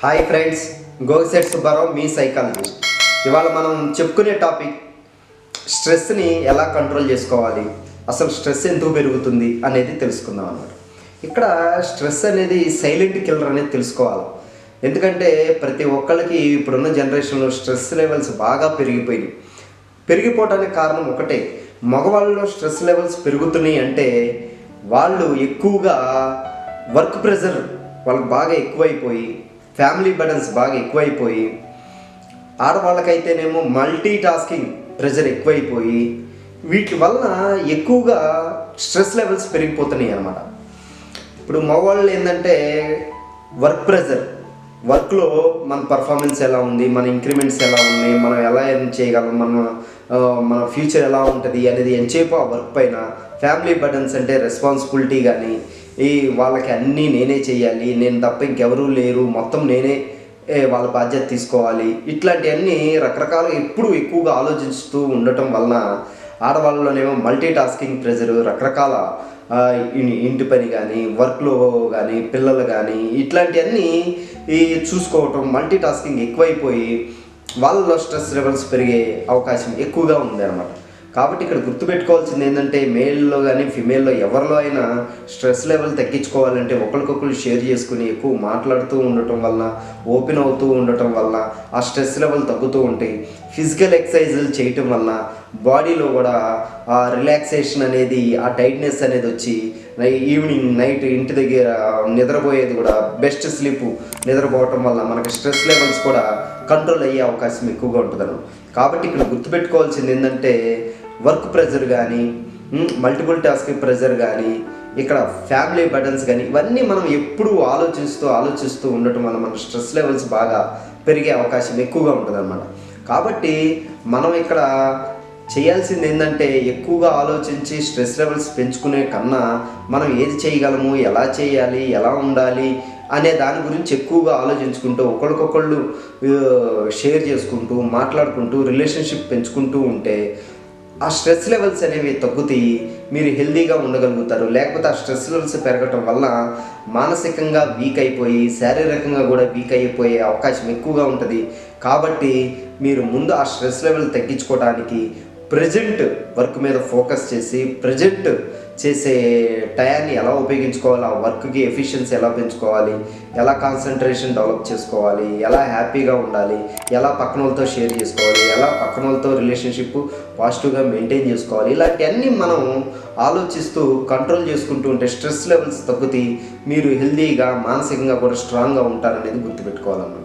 Hi friends, Gogisetti Subbarao మీ psychologist. ఇవాళ మనం చెప్పుకునే టాపిక్ స్ట్రెస్ని ఎలా కంట్రోల్ చేసుకోవాలి, అసలు స్ట్రెస్ ఎందుకు పెరుగుతుంది అనేది తెలుసుకుందాం అన్నమాట. ఇక్కడ స్ట్రెస్ అనేది సైలెంట్ కిల్లర్ అనేది తెలుసుకోవాలి. ఎందుకంటే ప్రతి ఒక్కళ్ళకి ఇప్పుడున్న జనరేషన్లో స్ట్రెస్ లెవెల్స్ బాగా పెరిగిపోవడానికి కారణం ఒకటే. మగవాళ్ళలో స్ట్రెస్ లెవెల్స్ పెరుగుతున్నాయి అంటే వాళ్ళు ఎక్కువగా వర్క్ ప్రెషర్ వాళ్ళకి బాగా ఎక్కువైపోయి, ఫ్యామిలీ బర్డన్స్ బాగా ఎక్కువైపోయి, ఆడవాళ్ళకైతేనేమో మల్టీ టాస్కింగ్ ప్రెషర్ ఎక్కువైపోయి, వీటి వలన ఎక్కువగా స్ట్రెస్ లెవెల్స్ పెరిగిపోతున్నాయి అన్నమాట. ఇప్పుడు మగవాళ్ళు ఏంటంటే వర్క్ ప్రెషర్, వర్క్లో మన పర్ఫార్మెన్స్ ఎలా ఉంది, మన ఇంక్రిమెంట్స్ ఎలా ఉన్నాయి, మనం ఎలా ఎర్న్ చేయగలం, మన ఫ్యూచర్ ఎలా ఉంటుంది అనేది ఎంతసేపు ఆ వర్క్ పైన. ఫ్యామిలీ బర్డన్స్ అంటే రెస్పాన్సిబిలిటీ కానీ, వాళ్ళకి అన్నీ నేనే చేయాలి, నేను తప్ప ఇంకెవరూ లేరు, మొత్తం నేనే వాళ్ళ బాధ్యత తీసుకోవాలి, ఇట్లాంటివన్నీ రకరకాలుగా ఎప్పుడు ఎక్కువగా ఆలోచిస్తూ ఉండటం వలన ఆడవాళ్ళలోనేమో మల్టీ టాస్కింగ్ ప్రెజర్, రకరకాల ఇంటి పని కానీ, వర్క్లో కానీ, పిల్లలు కానీ, ఇట్లాంటివన్నీ చూసుకోవటం, మల్టీ టాస్కింగ్ ఎక్కువైపోయి వాళ్ళలో స్ట్రెస్ లెవెల్స్ పెరిగే అవకాశం ఎక్కువగా ఉంది అన్నమాట. కాబట్టి ఇక్కడ గుర్తుపెట్టుకోవాల్సింది ఏంటంటే మేల్లో కానీ ఫిమేల్లో ఎవరిలో అయినా స్ట్రెస్ లెవెల్ తగ్గించుకోవాలంటే ఒకరికొకరు షేర్ చేసుకుని ఎక్కువ మాట్లాడుతూ ఉండటం వల్ల, ఓపెన్ అవుతూ ఉండటం వల్ల ఆ స్ట్రెస్ లెవెల్ తగ్గుతూ ఉంటాయి. ఫిజికల్ ఎక్సర్సైజులు చేయటం వల్ల బాడీలో కూడా ఆ రిలాక్సేషన్ అనేది, ఆ టైట్నెస్ అనేది వచ్చి ఈవినింగ్ నైట్ ఇంటి దగ్గర నిద్రపోయేది కూడా బెస్ట్ స్లీప్ నిద్రపోవటం వల్ల మనకి స్ట్రెస్ లెవెల్స్ కూడా కంట్రోల్ అయ్యే అవకాశం ఎక్కువగా ఉంటుందను. కాబట్టి ఇక్కడ గుర్తుపెట్టుకోవాల్సింది ఏంటంటే వర్క్ ప్రెషర్ కానీ, మల్టిపుల్ టాస్కింగ్ ప్రెషర్ కానీ, ఇక్కడ ఫ్యామిలీ బర్డన్స్ కానీ, ఇవన్నీ మనం ఎప్పుడూ ఆలోచిస్తూ ఉండటం వల్ల మన స్ట్రెస్ లెవెల్స్ బాగా పెరిగే అవకాశం ఎక్కువగా ఉంటుంది అన్నమాట. కాబట్టి మనం ఇక్కడ చేయాల్సింది ఏంటంటే ఎక్కువగా ఆలోచించి స్ట్రెస్ లెవెల్స్ పెంచుకునే కన్నా మనం ఏది చేయగలము, ఎలా చేయాలి, ఎలా ఉండాలి అనే దాని గురించి ఎక్కువగా ఆలోచించుకుంటూ ఒకరికొకళ్ళు షేర్ చేసుకుంటూ మాట్లాడుకుంటూ రిలేషన్షిప్ పెంచుకుంటూ ఉంటే ఆ స్ట్రెస్ లెవెల్స్ అనేవి తగ్గుతాయి, మీరు హెల్తీగా ఉండగలుగుతారు. లేకపోతే ఆ స్ట్రెస్ లెవెల్స్ పెరగటం వల్ల మానసికంగా వీక్ అయిపోయి శారీరకంగా కూడా వీక్ అయిపోయే అవకాశం ఎక్కువగా ఉంటుంది. కాబట్టి మీరు ముందు ఆ స్ట్రెస్ లెవెల్ తగ్గించుకోవడానికి ప్రజెంట్ వర్క్ మీద ఫోకస్ చేసి, ప్రజెంట్ చేసే టయాన్ని ఎలా ఉపయోగించుకోవాలి, ఆ వర్క్కి ఎఫిషియన్సీ ఎలా పెంచుకోవాలి, ఎలా కాన్సన్ట్రేషన్ డెవలప్ చేసుకోవాలి, ఎలా హ్యాపీగా ఉండాలి, ఎలా పక్కన వాళ్ళతో షేర్ చేసుకోవాలి, ఎలా పక్కన వాళ్ళతో రిలేషన్షిప్ పాజిటివ్గా మెయింటైన్ చేసుకోవాలి, ఇలాంటివన్నీ మనం ఆలోచిస్తూ కంట్రోల్ చేసుకుంటూ ఉంటే స్ట్రెస్ లెవెల్స్ తగ్గుతాయి, మీరు హెల్తీగా మానసికంగా కూడా స్ట్రాంగ్గా ఉంటారనేది గుర్తుపెట్టుకోవాలన్నమాట.